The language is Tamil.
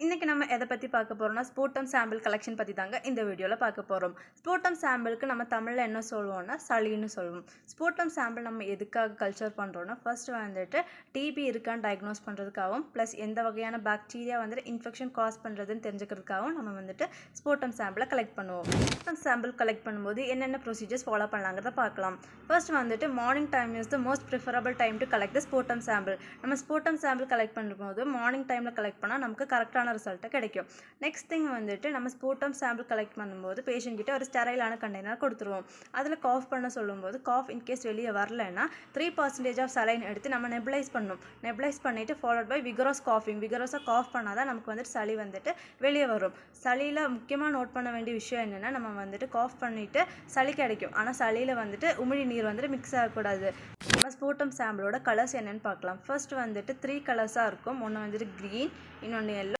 இன்றைக்கி நம்ம எதை பற்றி பார்க்க போகிறோம்னா ஸ்பூட்டம் சாம்பிள் கலெக்ஷன் பற்றி தாங்க இந்த வீடியோவில் பார்க்க போகிறோம். ஸ்பூட்டம் சாம்பிளுக்கு நம்ம தமிழில் என்ன சொல்லுவோம்னா சளின்னு சொல்லுவோம். ஸ்பூட்டம் சாம்பிள் நம்ம எதுக்காக கல்ச்சர் பண்ணுறோன்னா ஃபர்ஸ்ட் வந்துட்டு டிபி இருக்கான்னு டயக்னோஸ் பண்ணுறதுக்காகவும் ப்ளஸ் எந்த வகையான பாக்டீரியா வந்துட்டு இன்ஃபெக்ஷன் காஸ் பண்ணுறதுன்னு தெரிஞ்சுக்கிறதுக்காகவும் நம்ம வந்துட்டு ஸ்பூட்டம் சாம்பிளை கலெக்ட் பண்ணுவோம். ஸ்பூட்டம் சாம்பிள் கலெக்ட் பண்ணும்போது என்னென்ன ப்ரொசீஜர்ஸ் ஃபாலோ பண்ணலாங்கிறத பார்க்கலாம். ஃபர்ஸ்ட் வந்துட்டு morning time is the most preferable time to collect the sputum sample. நம்ம ஸ்பூட்டம் சாம்பிள் கலெக்ட் பண்ணும்போது மார்னிங் டைமில் கலெக்ட் பண்ணால் நமக்கு கரெக்டான ரிசல்ட்டு கிடைக்கும். நெக்ஸ்ட் திங் வந்துட்டு நம்ம ஸ்பூட்டம் சாம்பிள் கலெக்ட் பண்ணும்போது பேஷண்ட் கிட்ட ஒரு ஸ்டெரைலான கண்டெய்னர் கொடுத்துருவோம். அதில் காஃப் பண்ண சொல்லும்போது காஃப் இன்கேஸ் வெளியே வரலன்னா 3% ஆஃப் சலைன் எடுத்து நம்ம நெபுலைஸ் பண்ணணும். நெபுலைஸ் பண்ணிவிட்டு ஃபாலோட் பை விகரஸ் காஃபிங். விகரஸாக காஃப் பண்ணால் தான் நமக்கு வந்துட்டு சளி வந்துட்டு வெளியே வரும். சளியில் முக்கியமாக நோட் பண்ண வேண்டிய விஷயம் என்னென்னா நம்ம வந்துட்டு காஃப் பண்ணிவிட்டு சளி கிடைக்கும், ஆனால் சளியில் வந்துட்டு உமிழி நீர் வந்துட்டு மிக்ஸ் ஆகக்கூடாது. நம்ம ஸ்பூட்டம் சாம்பிளோட கலர்ஸ் என்னென்னு பார்க்கலாம். ஃபர்ஸ்ட் வந்துட்டு 3 கலர்ஸாக இருக்கும். ஒன்று வந்துட்டு க்ரீன், இன்னொன்று எல்லோ,